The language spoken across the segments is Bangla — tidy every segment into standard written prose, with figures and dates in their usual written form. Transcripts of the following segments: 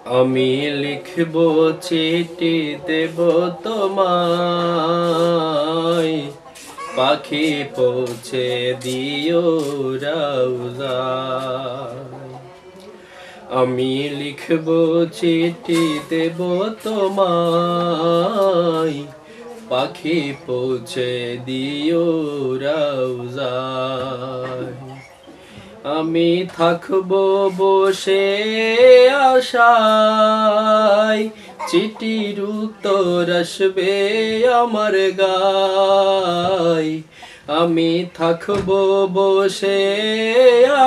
আমি লিখব চিঠি দেব তোমায়, পাখি পৌঁছে দিও রওজায়। আমি লিখব চিঠি দেব তোমায়, পাখি পৌঁছে দিও রওজায়। আমি থাকবো বসে আশায়, চিঠির উত্তর আসবে আমার গায়। আমি থাকবো বসে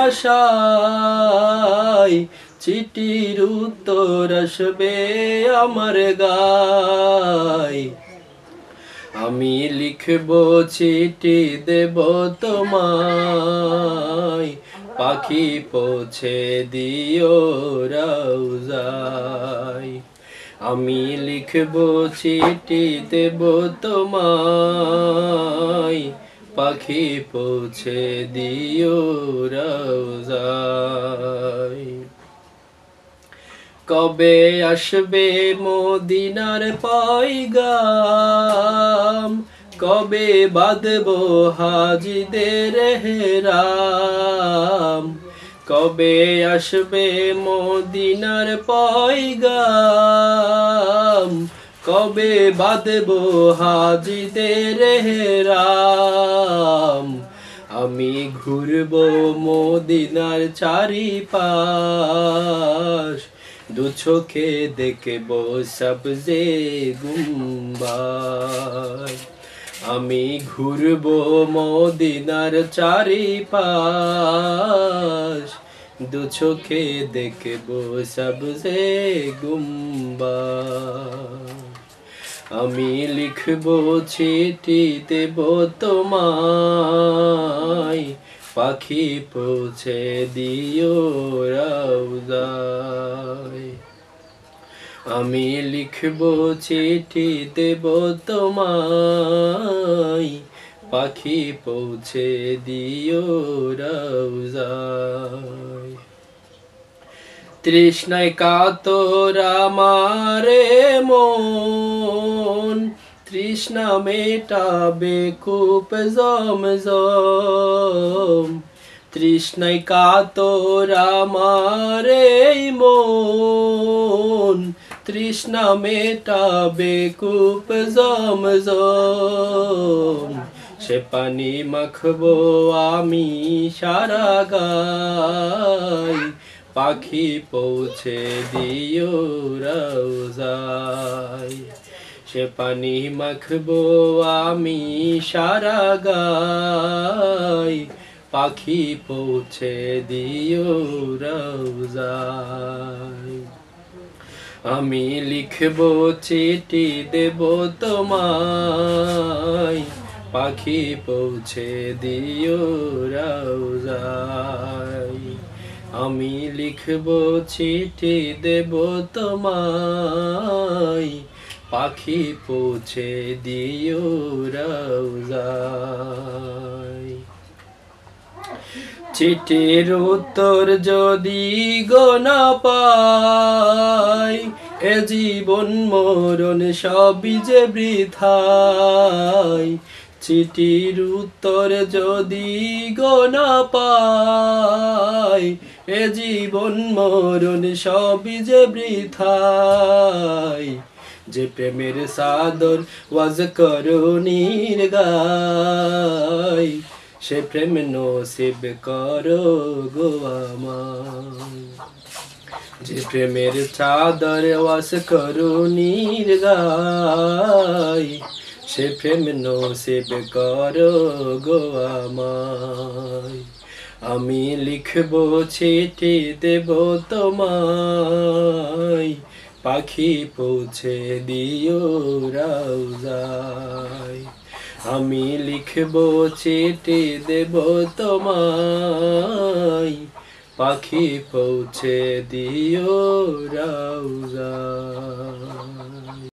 আশায়, চিঠির উত্তর আসবে আমার গায়। আমি লিখব চিঠি দেব তোমায়, পাখি পৌঁছে দিও রওজায়। আমি লিখব চিঠি দেব তোমায়, পাখি পৌঁছে দিও রওজায়। কবে আসবে মদিনার পয়গাম, কবে বাঁধবো হাজিদের হেরাম। কবে আসবে মদিনার পয়গাম, কবে বাঁধবো হাজিদের হেরাম। আমি ঘুরবো মদিনার চারিপাশ, দু চোখে দেখব সবজে গুম্বাদ। আমি ঘুরবো মদিনার চারিপাশ, দু চোখে দেখব সবজে গুম্বাদ। আমি লিখব চিঠি দেব তোমায়, পাখি পৌঁছে দিও রওজায়। আমি লিখব চিঠি দেব তোমায়, পাখি পৌঁছে দিও রওজায়। তৃষ্ণায় কাতর আমারে মন, তৃষ্ণা মেটাবে কূপ জমজম। তৃষ্ণায় কাতর আমারে মন, তৃষ্ণা মেটাবে কূপ জমজম। সে পানি মাখবো আমি সারা গায়, পাখি পৌঁছে দিও রওজায়। সে পানি মাখবো আমি সারা গায়, পাখি পৌঁছে দিও রওজায়। আমি লিখব চিঠি দেব তোমায়, পাখি পৌঁছে দিও রওজায়। আমি লিখব চিঠি দেব তোমায়, পাখি পৌঁছে দিও রওজায়। চিঠির উত্তর যদি গো না পাই, এ জীবন মরণ সবই যে বৃথায়। চিঠির উত্তর যদি গো না পাই, এ জীবন মরণ সবই যে বৃথায়। যে প্রেমের সাদর ওয়াজ করুণীর গায়, সে প্রেম নসিব করো গো আমায়। যে প্রেমের চাদর ওয়াজ করুণীর গায়, সে প্রেম নসিব করো গো আমায়। আমি লিখব চিঠি দেব তোমায়, পাখি পৌঁছে দিও রওজায়। আমি লিখব চিঠি দেব তোমায়, পাখি পৌঁছে দিও রওজায়।